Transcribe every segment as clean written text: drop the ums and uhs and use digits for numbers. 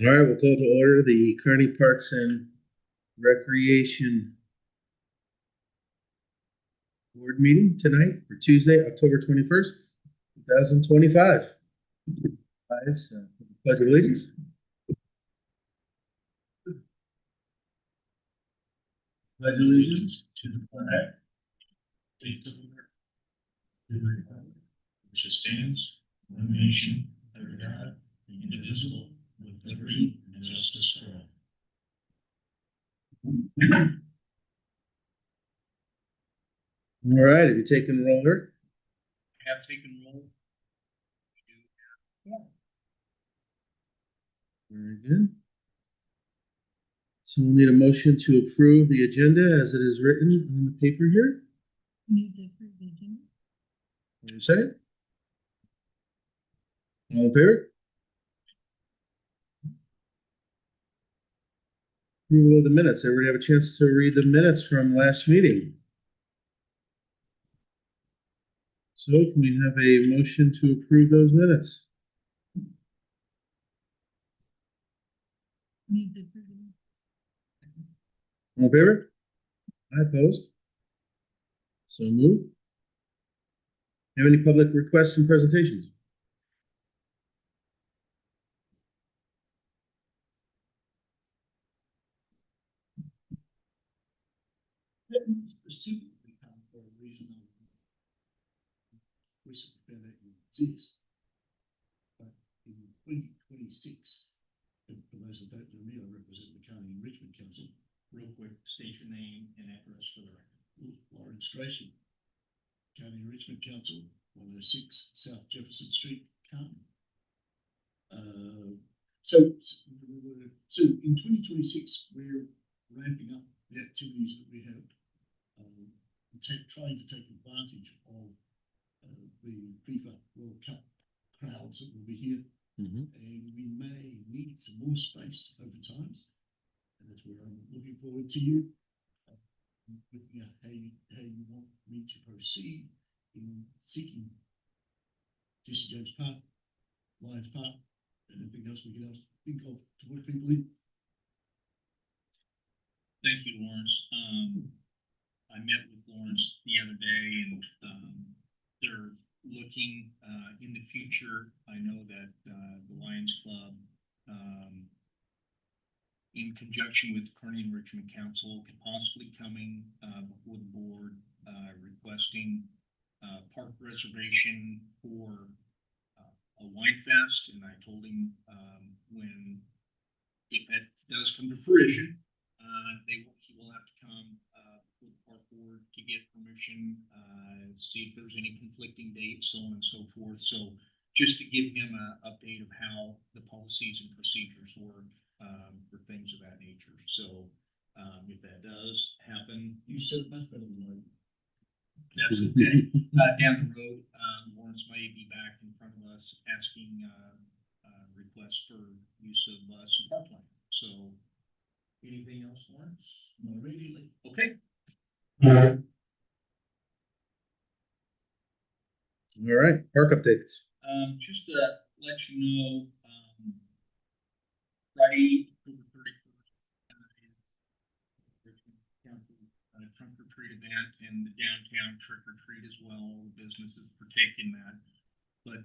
All right, we'll call to order the Kearney Parks and Recreation Board meeting tonight for Tuesday, October 21st, 2025. Guys, pledge of allegiance. Pledge allegiance to the flag of the republic, which stands one nation under God, indivisible, with liberty and justice for all. All right, have you taken roller? I have taken roll. Very good. So we'll need a motion to approve the agenda as it is written on the paper here. Need to approve the agenda. Wait a second. All in favor? Approval of the minutes. Everybody have a chance to read the minutes from last meeting? So can we have a motion to approve those minutes? Need to approve the All in favor? I opposed. So moved. Have any public requests and presentations? Specifically come for a reason we should prepare that in exists. But in 2026, for those that don't know me, I represent the Kearney and Richmond Council. Real quick, state your name and address for the record. Lawrence Grayson, Kearney and Richmond Council, 106 South Jefferson Street, Kearney. So in 2026, we're ramping up the activities that we have, trying to take advantage of the FIFA World Cup crowds that will be here. And we may need some more space over times, and that's where I'm looking forward to you looking at how you want me to proceed in seeking Jesse James Park, Lions Park, and anything else we can think of to put people in. Thank you, Lawrence. I met with Lawrence the other day, and they're looking in the future. I know that the Lions Club, in conjunction with Kearney and Richmond Council, could possibly coming before the board requesting park reservation for a wine fest. And I told him if that does come to fruition, he will have to come with the park board to get permission, see if there's any conflicting dates, so on and so forth. So just to give him an update of how the policies and procedures work for things of that nature. So if that does happen, You said it much better than I. that's okay. Down the road, Lawrence may be back in front of us asking requests for use of some parkland. So anything else, Lawrence? Not immediately. Okay. All right, park updates. Just to let you know, Friday, October 31st, trunk or treat event and the downtown trick or treat as well. All the businesses partake in that. But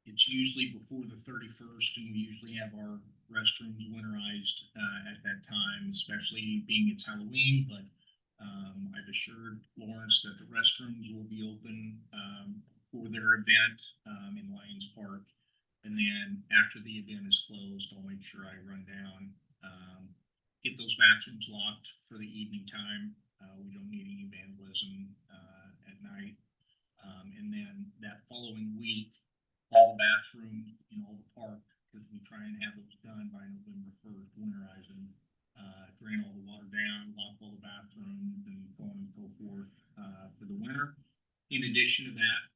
it's usually before the 31st, and we usually have our restrooms winterized at that time, especially being it's Halloween. But I've assured Lawrence that the restrooms will be open for their event in Lions Park. And then after the event is closed, I'll make sure I run down, get those bathrooms locked for the evening time. We don't need any vandalism at night. And then that following week, all the bathrooms in all the park, because we try and have those done by November 1st, winterizing, drain all the water down, lock all the bathrooms, and so on and so forth for the winter. In addition to that,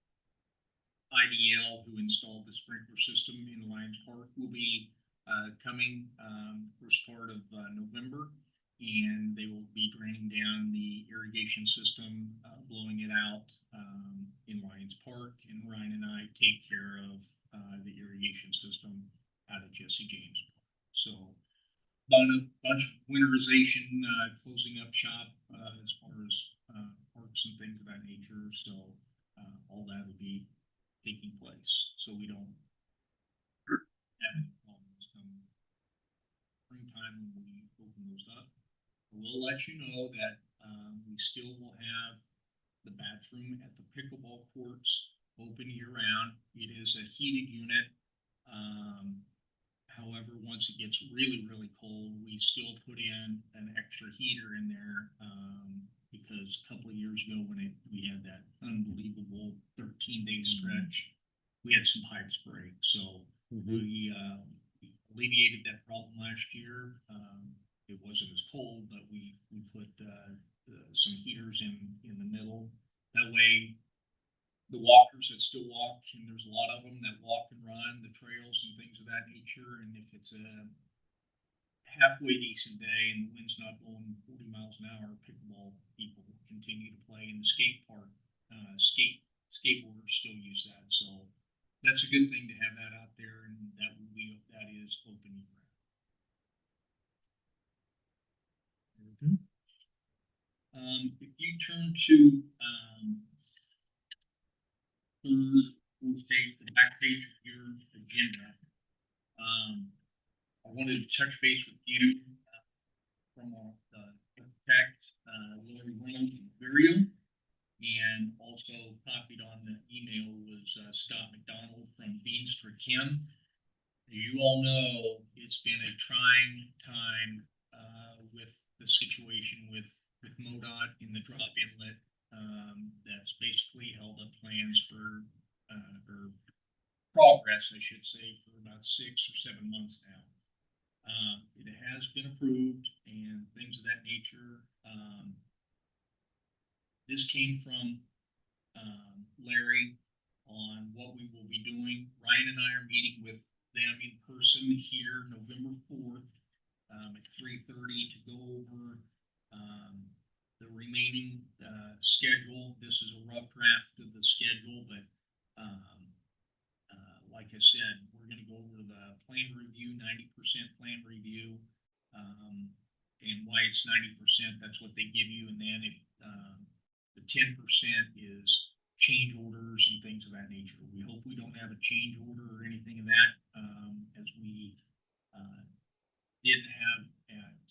IDL, who installed the sprinkler system in Lions Park, will be coming first part of November and they will be draining down the irrigation system, blowing it out in Lions Park. And Ryan and I take care of the irrigation system out of Jesse James Park. So done a bunch of winterization, closing up shop as far as parks and things of that nature. So all that will be taking place. So we don't have problems come springtime when we open those up. We'll let you know that we still will have the bathroom at the pickleball courts open year round. It is a heated unit. However, once it gets really, really cold, we still put in an extra heater in there because a couple of years ago when we had that unbelievable 13-day stretch, we had some pipes break. So we alleviated that problem last year. It wasn't as cold, but we put some heaters in the middle. That way, the walkers that still walk, and there's a lot of them that walk and run the trails and things of that nature. And if it's a halfway decent day and the wind's not blowing 40 miles an hour, pickleball people continue to play. In the skate park, skateboarders still use that. So that's a good thing to have that out there, and that is open year round. If you turn to the back page of your agenda, I wanted to touch base with you from the architect, Lori Reynolds and Virio, and also copied on the email was Scott McDonald from Beanstra Kim. As you all know, it's been a trying time with the situation with MoDOT in the drop inlet. That's basically held up plans for or progress, I should say, for about 6 or 7 months now. It has been approved and things of that nature. This came from Larry on what we will be doing. Ryan and I are meeting with them in person here November 4th at 3:30 to go over the remaining schedule. This is a rough draft of the schedule, but like I said, we're going to go over the plan review, 90% plan review, and why it's 90%. That's what they give you, and then if the 10% is change orders and things of that nature. We hope we don't have a change order or anything of that, as we didn't have at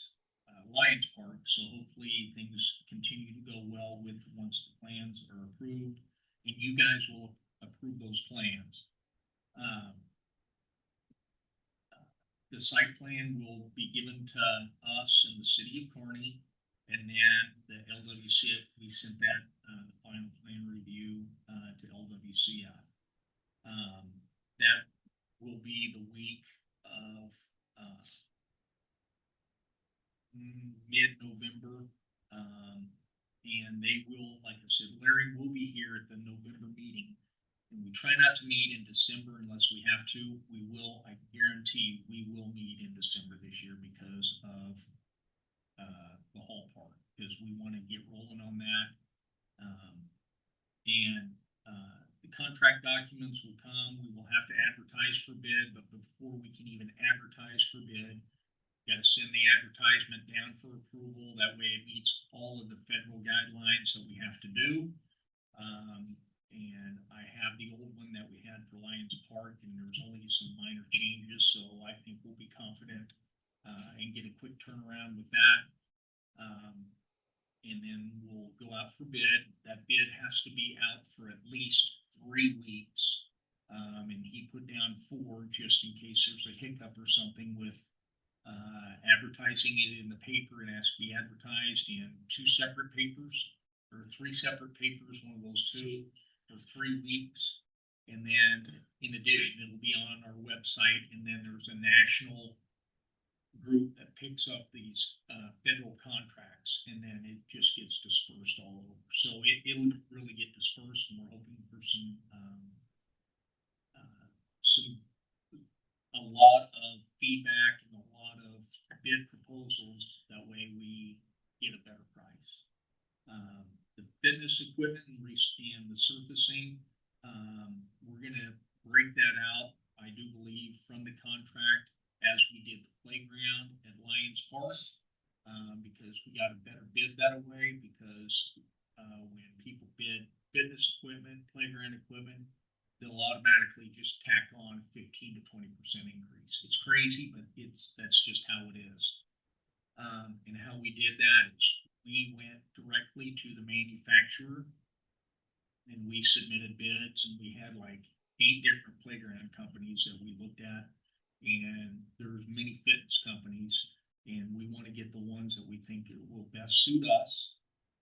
Lions Park. So hopefully things continue to go well with once the plans are approved, and you guys will approve those plans. The site plan will be given to us in the city of Kearney, and then the LWC, we sent that final plan review to LWCI. That will be the week of mid-November, and they will, like I said, Larry will be here at the November meeting. And we try not to meet in December unless we have to. We will, I guarantee, we will meet in December this year because of the Hall Park, because we want to get rolling on that. The contract documents will come. We will have to advertise for bid, but before we can even advertise for bid, we got to send the advertisement down for approval. That way it meets all of the federal guidelines that we have to do. And I have the old one that we had for Lions Park, and there's only some minor changes, so I think we'll be confident and get a quick turnaround with that. And then we'll go out for bid. That bid has to be out for at least 3 weeks. And he put down 4 just in case there's a hiccup or something with advertising it in the paper. It has to be advertised in 2 separate papers or 3 separate papers, one of those 2. For 3 weeks, and then in addition it'll be on our website, and then there's a national group that picks up these federal contracts, and then it just gets dispersed all over. So it'll really get dispersed, and we're hoping for a lot of feedback and a lot of bid proposals. That way we get a better price. The fitness equipment and the surfacing, we're gonna break that out, I do believe, from the contract as we did the playground at Lions Park. Because we got a better bid that way, because, when people bid fitness equipment, playground equipment, they'll automatically just tack on 15 to 20% increase. It's crazy, but that's just how it is. And how we did that is we went directly to the manufacturer and we submitted bids, and we had like 8 different playground companies that we looked at, and there's many fitness companies, and we want to get the ones that we think will best suit us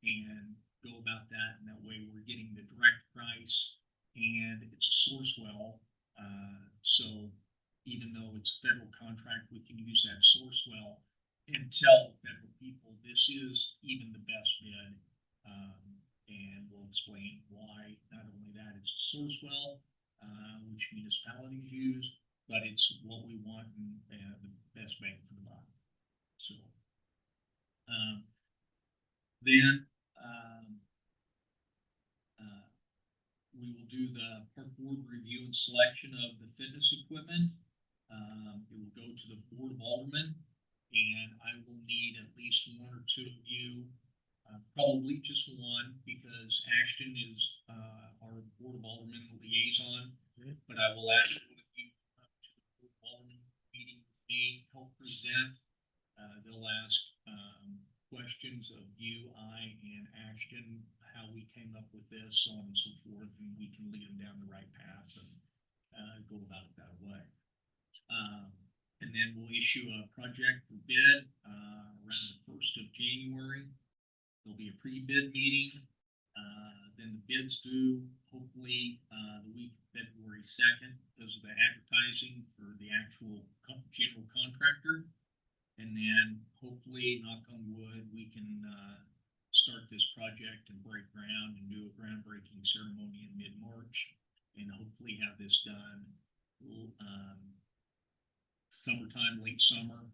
and go about that. And that way we're getting the direct price, and it's a source well. So even though it's a federal contract, we can use that source well and tell the federal people this is even the best bid. And we'll explain why. Not only that, it's a source well, which municipalities use, but it's what we want and the best bang for the buck. So, then we will do the park board review and selection of the fitness equipment. It will go to the board of aldermen, and I will need at least 1 or 2 of you, probably just one, because Ashton is our board of aldermen liaison. But I will ask one of you to the board of aldermen meeting with me, help present. They'll ask questions of you, I, and Ashton, how we came up with this, so on and so forth, and we can lead them down the right path and go about it that way. And then we'll issue a project for bid around the 1st of January. There'll be a pre-bid meeting. Then the bids due hopefully the week of February 2nd, because of the advertising for the actual general contractor. And then hopefully, knock on wood, we can start this project and break ground and do a groundbreaking ceremony in mid-March, and hopefully have this done summertime, late summer.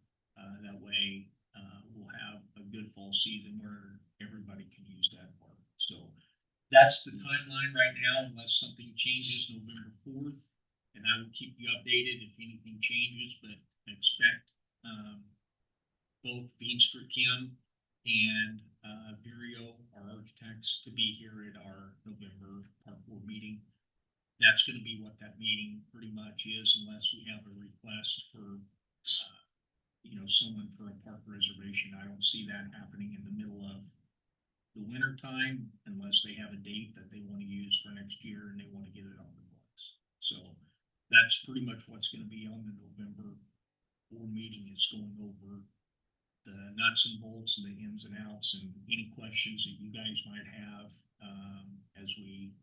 That way we'll have a good fall season where everybody can use that park. So that's the timeline right now, unless something changes November 4th, and I will keep you updated if anything changes, but expect both Beanstra Kim and Virio, our architects, to be here at our November park board meeting. That's going to be what that meeting pretty much is, unless we have a request for, someone for a park reservation. I don't see that happening in the middle of the winter time, unless they have a date that they want to use for next year and they want to get it on the books. So that's pretty much what's going to be on the November board meeting, is going over the nuts and bolts and the ins and outs, and any questions that you guys might have as we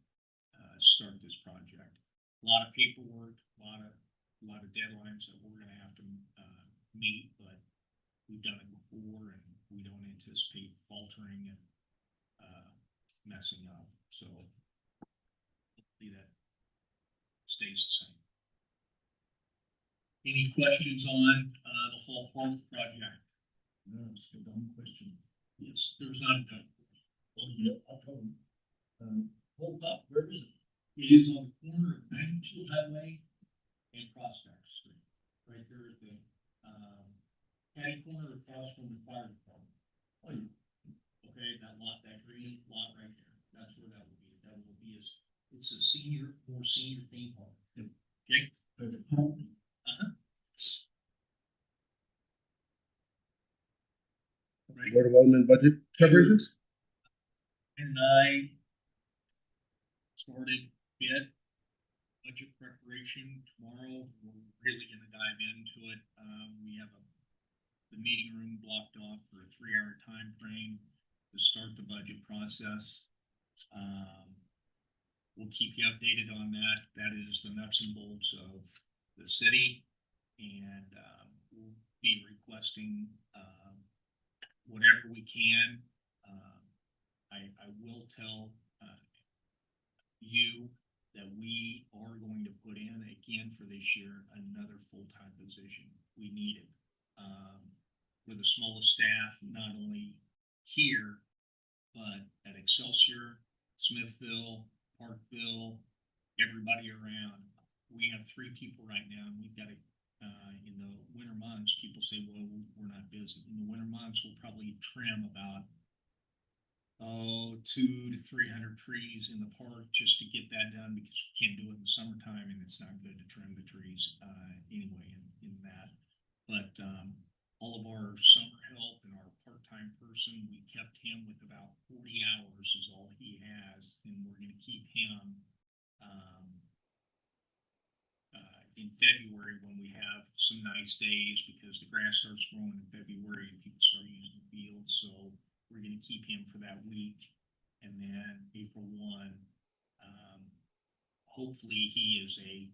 start this project. A lot of paperwork, a lot of deadlines that we're going to have to meet, but we've done it before, and we don't anticipate faltering and messing up. So hopefully that stays the same. Any questions on the whole park project? No, it's a dumb question. Yes, there's not a doubt. Well, yeah, I'll tell them. Hold up, where is it? It is on the corner of Magnitude Highway and Prospect Street, right there at the catty corner across from the fire department. Oh, yeah. Okay, that lot, that green lot right there, that's where that will be. That will be it's a more senior theme park. Yep. Okay. Perfect. Right. Board of Alderman budget coverages? And I started budget preparation tomorrow. We're really going to dive into it. We have the meeting room blocked off for a 3-hour time frame to start the budget process. We'll keep you updated on that. That is the nuts and bolts of the city, and we'll be requesting whatever we can. I will tell you that we are going to put in again for this year another full-time position. We need it. We're the smallest staff, not only here, but at Excelsior, Smithville, Parkville, everybody around. We have 3 people right now, and we've got in the winter months, people say, well, we're not busy. In the winter months, we'll probably trim about 200 to 300 trees in the park just to get that done, because we can't do it in the summertime, and it's not good to trim the trees anyway in that. But all of our summer help and our part-time person, we kept him with about 40 hours is all he has, and we're going to keep him in February when we have some nice days, because the grass starts growing in February and people start using the fields. So we're going to keep him for that week, and then April 1, hopefully he is a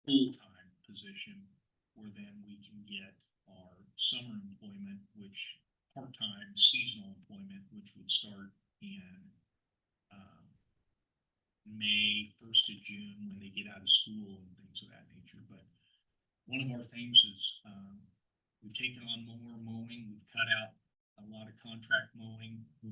full-time position, where then we can get our summer employment, which part-time seasonal employment, which would start in May 1st to June when they get out of school and things of that nature. But one of our things is we've taken on more mowing. We've cut out a lot of contract mowing. We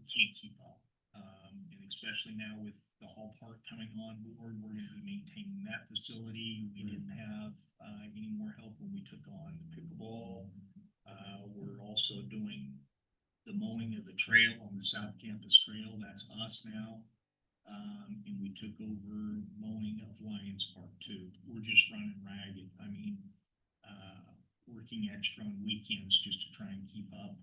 can't keep up. And especially now with the Hall Park coming on board, we're going to be maintaining that facility. We didn't have any more help when we took on the pickleball. We're also doing the mowing of the trail on the South Campus Trail. That's us now. And we took over mowing of Lions Park too. We're just running ragged. I mean, working extra on weekends just to try and keep up.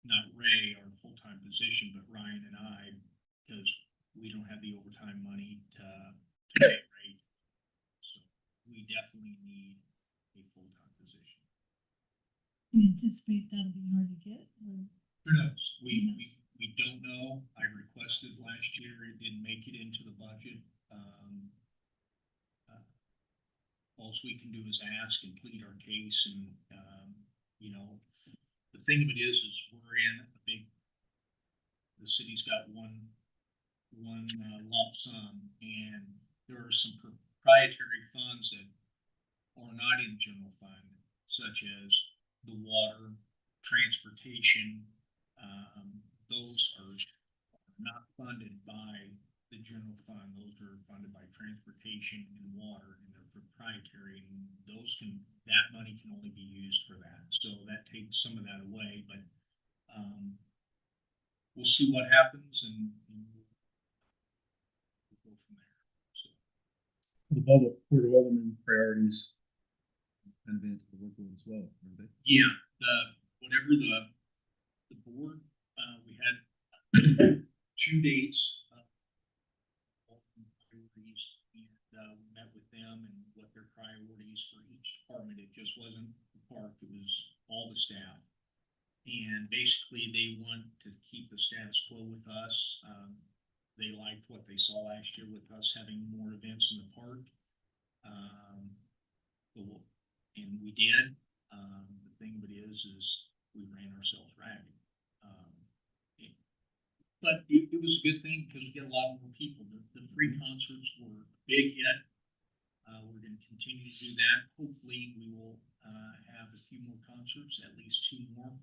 Not Ray, our full-time position, but Ryan and I, because we don't have the overtime money to pay Ray. So we definitely need a full-time position. You anticipate that'll be hard to get? Or? Who knows? We don't know. I requested last year, it didn't make it into the budget. All we can do is ask and plead our case, and you know, the thing of it is we're in a big. The city's got one lump sum, and there are some proprietary funds that are not in general fund, such as the water, transportation. Those are not funded by the general fund. Those are funded by transportation and water, and they're proprietary, and that money can only be used for that. So that takes some of that away, but we'll see what happens, and we'll go from there. So The Board of Alderman priorities kind of into the local as well, aren't they? yeah, whatever the board, we had 2 dates priorities, and we met with them and what their priorities for each department. It just wasn't the park, it was all the staff. And basically they want to keep the status quo with us. They liked what they saw last year with us having more events in the park. And we did. The thing of it is we ran ourselves ragged. But it was a good thing, because we get a lot more people. The 3 concerts were a big hit. We're going to continue to do that. Hopefully we will have a few more concerts, at least 2 more.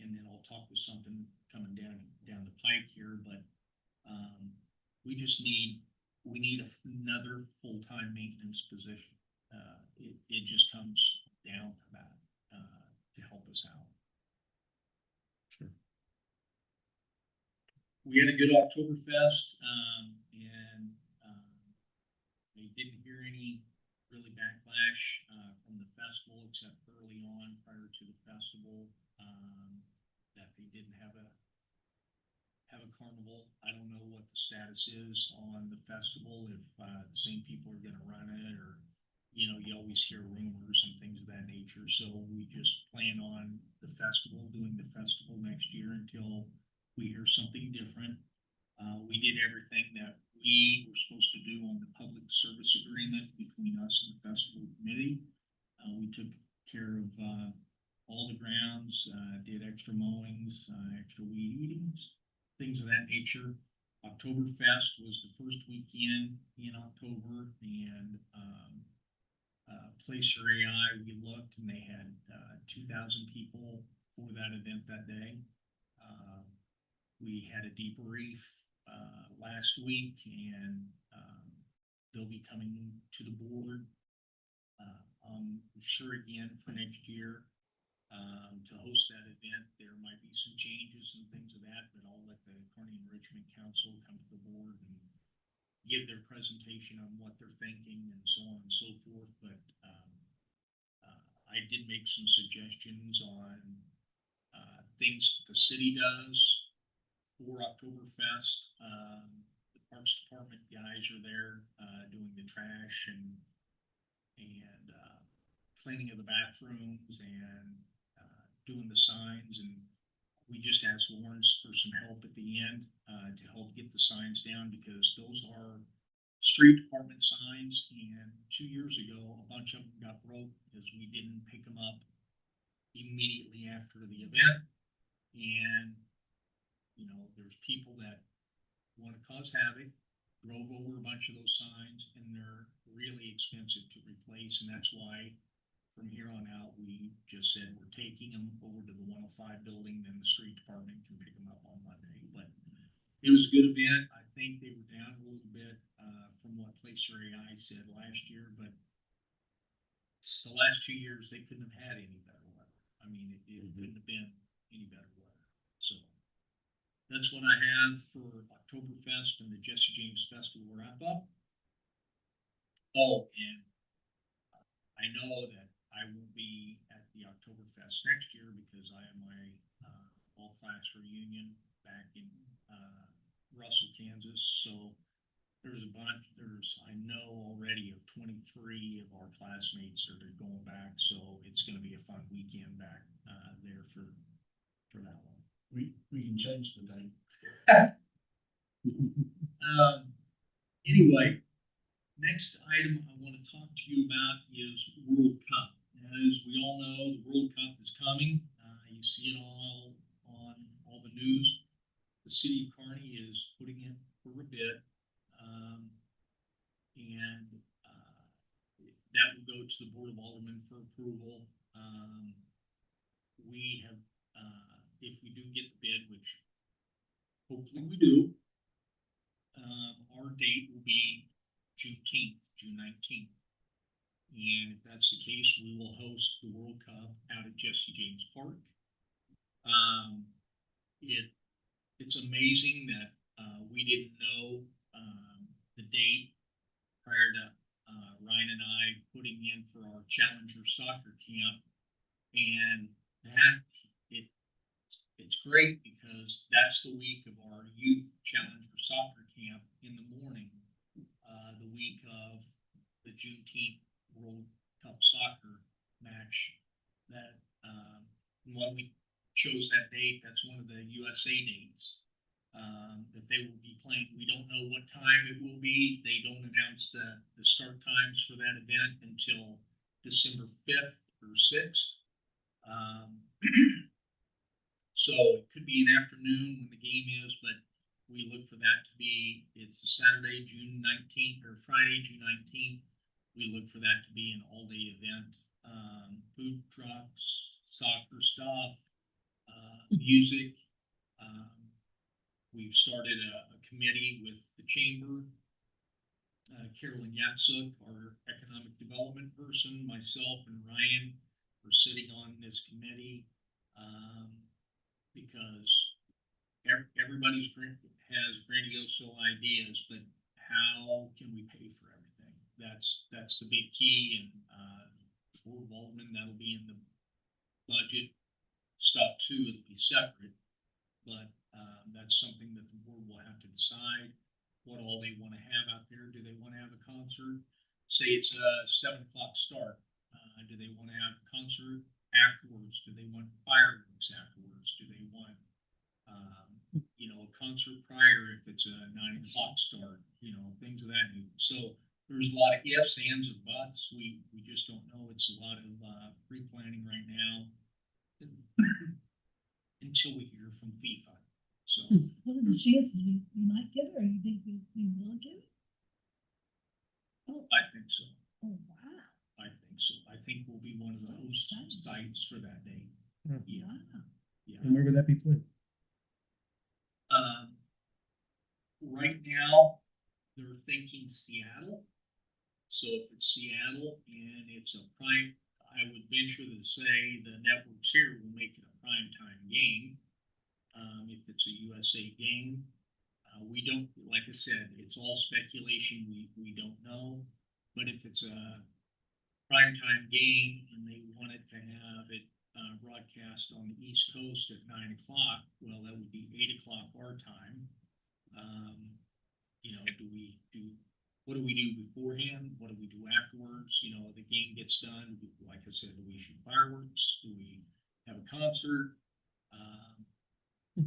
And then I'll talk with something coming down the pike here, but we need another full-time maintenance position. It just comes down to that to help us out. Sure. We had a good Oktoberfest, and we didn't hear any really backlash from the festival, except early on prior to the festival, that they didn't have a carnival. I don't know what the status is on the festival, if the same people are going to run it, or you always hear rumors and things of that nature. So we just plan on doing the festival next year until we hear something different. We did everything that we were supposed to do on the public service agreement between us and the festival committee. We took care of all the grounds, did extra mowings, extra weed eatings, things of that nature. Oktoberfest was the first weekend in October, and Placer AI, we looked and they had 2,000 people for that event that day. We had a debrief last week, and they'll be coming to the board. I'm sure again for next year to host that event. There might be some changes and things of that, but I'll let the Kearney Enrichment Council come to the board and give their presentation on what they're thinking and so on and so forth. But I did make some suggestions on things that the city does for Oktoberfest. The Parks Department guys are there doing the trash and cleaning of the bathrooms and doing the signs. And we just asked Lawrence for some help at the end to help get the signs down, because those are street department signs. And 2 years ago, a bunch of them got broke because we didn't pick them up immediately after the event. And there's people that want to cause havoc, drove over a bunch of those signs, and they're really expensive to replace. And that's why from here on out, we just said we're taking them over to the 105 building, then the street department can pick them up on Monday. But it was a good event. I think they were down a little bit from what Placer AI said last year, but the last 2 years they couldn't have had any better weather. I mean, it couldn't have been any better weather. So that's what I have for Oktoberfest and the Jesse James Festival wrap up. Oh, and I know that I will be at the Oktoberfest next year because I have my all-class reunion back in Russell, Kansas. So there's a bunch. I know already of 23 of our classmates that are going back. So it's going to be a fun weekend back there for that one. We can change the date. Anyway, next item I want to talk to you about is World Cup. As we all know, the World Cup is coming. You see it all on all the news. The city of Kearney is putting in for a bid, and that will go to the Board of Aldermen for approval. We have, if we do get the bid, which hopefully we do, our date will be June 19th. And if that's the case, we will host the World Cup out at Jesse James Park. It's amazing that we didn't know the date prior to Ryan and I putting in for our Challenger soccer camp, and that it's great because that's the week of our youth Challenger soccer camp in the morning, the week of the Juneteenth World Cup soccer match. That when we chose that date, that's one of the USA dates that they will be playing. We don't know what time it will be. They don't announce the start times for that event until December 5th or 6th. So it could be an afternoon when the game is, but we look for that to be, it's a Saturday, June 19th, or Friday, June 19th. We look for that to be an all-day event. Food trucks, soccer stuff, music. We've started a committee with the chamber. Carolyn Yatsuk, our economic development person, myself and Ryan are sitting on this committee because everybody's has grandiose ideas, but how can we pay for everything? That's the big key. And Board of Aldermen, that'll be in the budget stuff too. It'll be separate, but that's something that the board will have to decide what all they want to have out there. Do they want to have a concert? Say it's a 7 o'clock start. Do they want to have a concert afterwards? Do they want fireworks afterwards? Do they want a concert prior if it's a 9 o'clock start? Things of that nature. So there's a lot of ifs, ands, and buts. We just don't know. It's a lot of pre-planning right now until we hear from FIFA. So what are the chances we might get it, or you think we will get it? I think so. Oh, wow. I think So I think we'll be one of the host sites for that day. Hmm. Yeah, Wow. yeah. And where would that be played? Right now, they're thinking Seattle. So if it's Seattle and it's a prime, I would venture to say the networks here will make it a prime time game. If it's a USA game, we don't, like I said, it's all speculation. We don't know. But if it's a primetime game and they wanted to have it broadcast on the East Coast at 9 o'clock, well, that would be 8 o'clock our time. You know, what do we do beforehand? What do we do afterwards? You know, the game gets done. Like I said, do we shoot fireworks? Do we have a concert?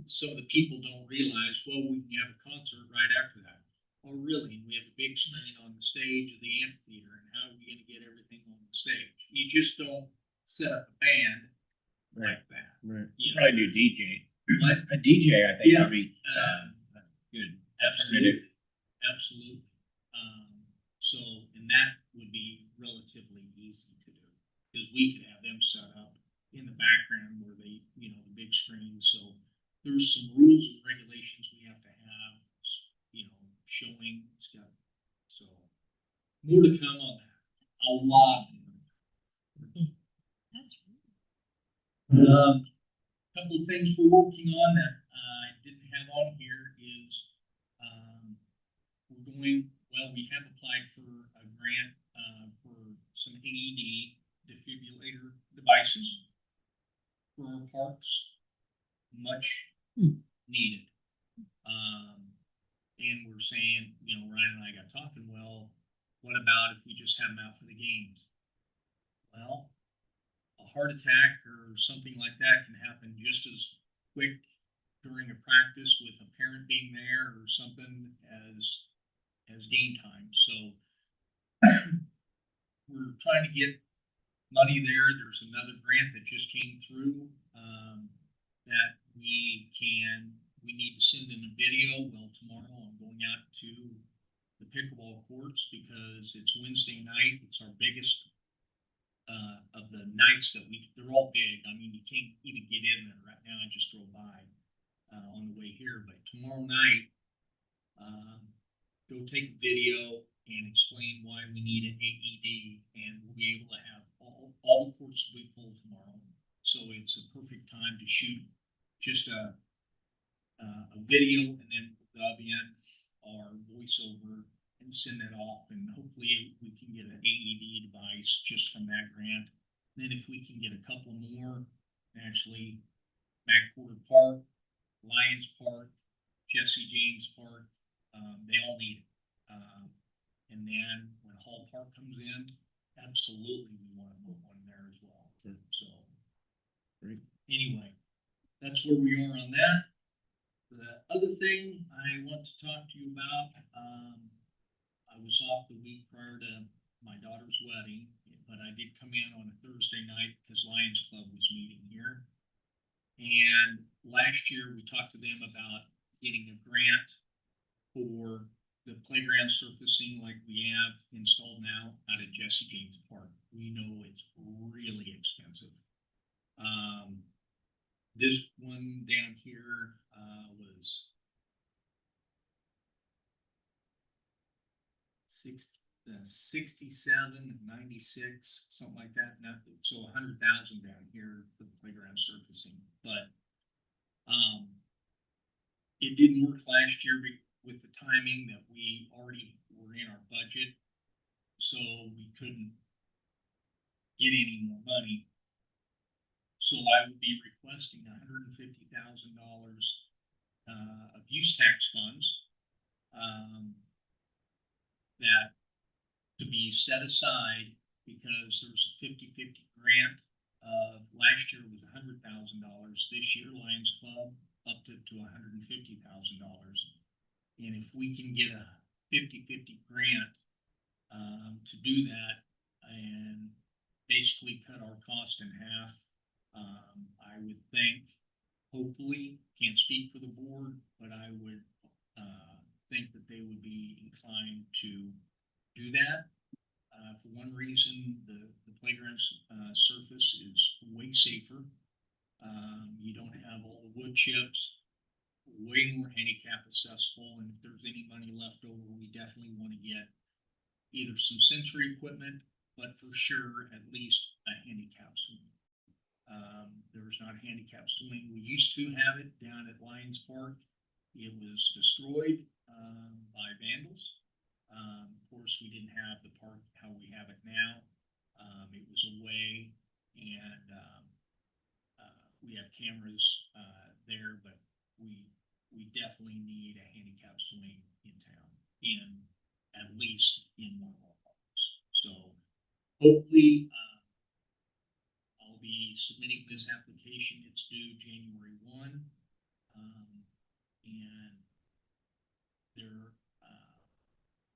Some of the people don't realize, well, we can have a concert right after that. Oh, really? We have a big screen on the stage of the amphitheater, and how are we going to get everything on the stage? You just don't set up a band like that. Right. You know? Probably do DJ. What? A DJ, I think, Yeah. would be good. Absolutely. Absolutely. So, and that would be relatively easy to do, because we could have them set up in the background where they, you know, the big screen. So there's some rules and regulations we have to have, you know, showing stuff. So more to come on that. A lot. That's really. Couple of things we're working on that I didn't have on here is we have applied for a grant for some AED defibrillator devices for our parks. Much needed. And we're saying, you know, Ryan and I got talking, well, what about if we just have them out for the games? Well, a heart attack or something like that can happen just as quick during a practice with a parent being there or something as game time. So we're trying to get money there. There's another grant that just came through that we need to send in a video. Well, tomorrow I'm going out to the pickleball courts because it's Wednesday night. It's our biggest of the nights that they're all big. I mean, you can't even get in there right now. I just drove by on the way here, but tomorrow night, go take a video and explain why we need an AED, and we'll be able to have all the courts will be full tomorrow. So it's a perfect time to shoot just a video, and then dub in our voiceover and send that off, and hopefully we can get an AED device just from that grant. And then if we can get a couple more, actually, McCorder Park, Lions Park, Jesse James Park, they all need it. And then when Hall Park comes in, absolutely we want to put one there as well. Sure. So, Great. Anyway, that's where we are on that. The other thing I want to talk to you about, I was off the week prior to my daughter's wedding, but I did come in on a Thursday night because Lions Club was meeting here. And last year we talked to them about getting a grant for the playground surfacing like we have installed now out at Jesse James Park. We know it's really expensive. This one down here was $67.96, something like that. So $100,000 down here for the playground surfacing, but it didn't work last year with the timing that we already were in our budget, so we couldn't get any more money. So I would be requesting $150,000 of use tax funds that to be set aside, because there was a 50-50 grant. Last year was $100,000. This year, Lions Club upped it to $150,000. And if we can get a 50-50 grant to do that and basically cut our cost in half, I would think, hopefully, can't speak for the board, but I would think that they would be inclined to do that. For one reason, the playground's, surface is way safer. You don't have all the wood chips, way more handicap accessible, and if there's any money left over, we definitely want to get either some sensory equipment, but for sure, at least a handicap swing. There's not a handicap swing. We used to have it down at Lions Park. It was destroyed, by vandals. Of course, we didn't have the park how we have it now. It was away, and, we have cameras, there, but we definitely need a handicap swing in town, at least in one of our parks. So hopefully, I'll be submitting this application. It's due January 1. And there,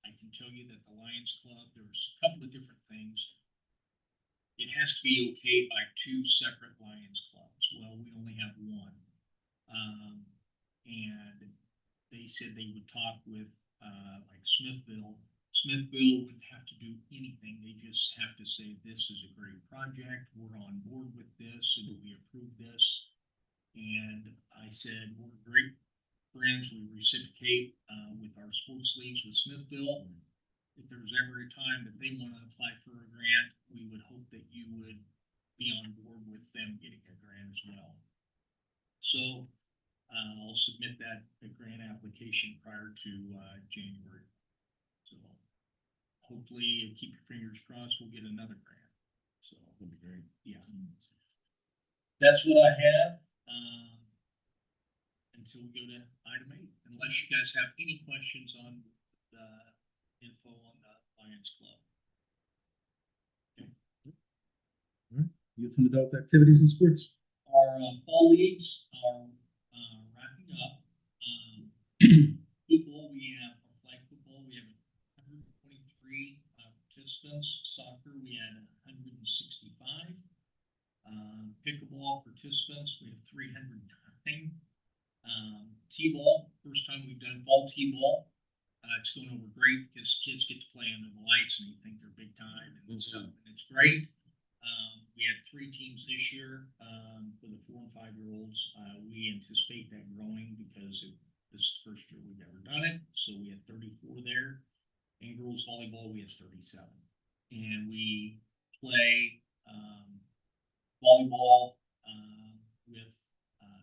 I can tell you that the Lions Club, there's a couple of different things. It has to be okayed by two separate Lions clubs. Well, we only have one. And they said they would talk with, like Smithville. Smithville wouldn't have to do anything. They just have to say, this is a great project. We're on board with this, and we approve this. And I said, we're great friends. We reciprocate, with our sports leagues with Smithville. If there's ever a time that they want to apply for a grant, we would hope that you would be on board with them getting a grant as well. So, I'll submit that grant application prior to, January. So hopefully, keep your fingers crossed, we'll get another grant. So that'd be great. Yeah. That's what I have, until we go to item 8, unless you guys have any questions on the info on the Lions Club. Youth and adult activities and sports. Our, fall leagues are, wrapping up. Football, we have, our flag football, we have 123 participants. Soccer, we had 165. Pickleball participants, we have 309. T-ball, first time we've done fall T-ball. It's going over great because kids get to play under the lights and you think they're big time and stuff, and it's great. We had 3 teams this year, for the 4 and 5-year-olds. We anticipate that growing because this is the first year we've ever done it. So we had 34 there. And girls volleyball, we had 37. And we play, volleyball, with,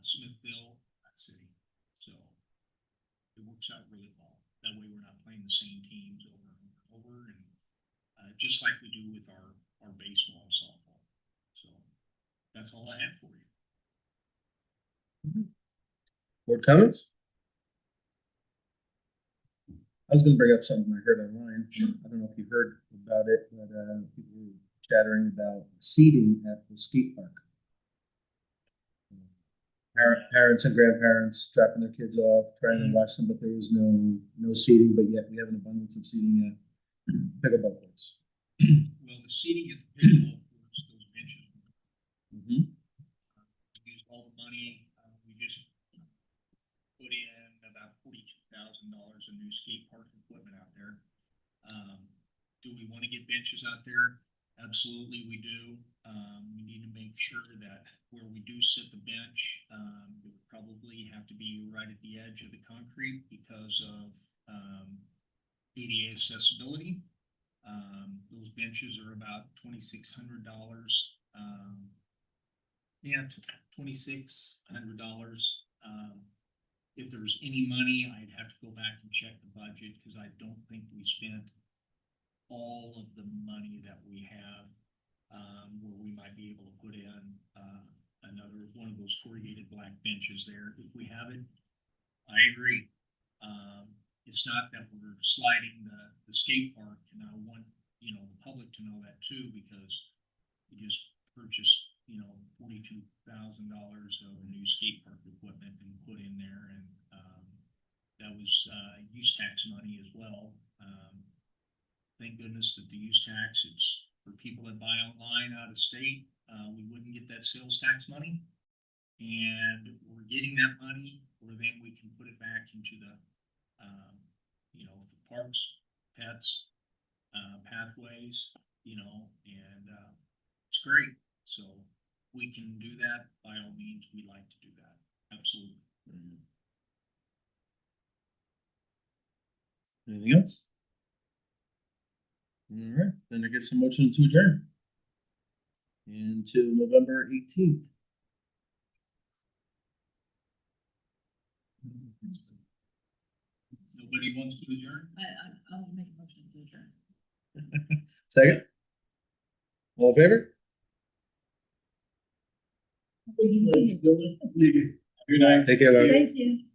Smithville City. So it works out really well. That way we're not playing the same teams over and over, and, just like we do with our baseball and softball. So that's all I have for you. Board comments? I was gonna bring up something I heard online. Sure. I don't know if you heard about it, but, people were chattering about seating at the skate park. Parents and grandparents dropping their kids off, trying to watch them, but there was no seating, but yet we have an abundance of seating at pickleball courts. Well, the seating at the pickleball courts, those benches, Mm-hmm. we used all the money. We just put in about $42,000 of new skate park equipment out there. Do we want to get benches out there? Absolutely, we do. We need to make sure that where we do sit the bench, it would probably have to be right at the edge of the concrete because of, ADA accessibility. Those benches are about $2,600. Yeah, $2,600. If there's any money, I'd have to go back and check the budget because I don't think we spent all of the money that we have, where we might be able to put in, another one of those corrugated black benches there. If we have it, I agree. It's not that we're sliding the skate park, and I want, the public to know that too, because we just purchased, $42,000 of new skate park equipment and put in there, and, that was, use tax money as well. Thank goodness that the use tax, it's for people that buy online out of state. We wouldn't get that sales tax money, and we're getting that money, or then we can put it back into the, for parks, pets, pathways, and it's great. So we can do that, by all means, we like to do that, absolutely. Anything else? All right, then I guess a motion to adjourn. Until November 18th. Nobody wants to adjourn? I'll make a motion to adjourn. Second? All in favor? Good night. Take care, Larry. Thank you.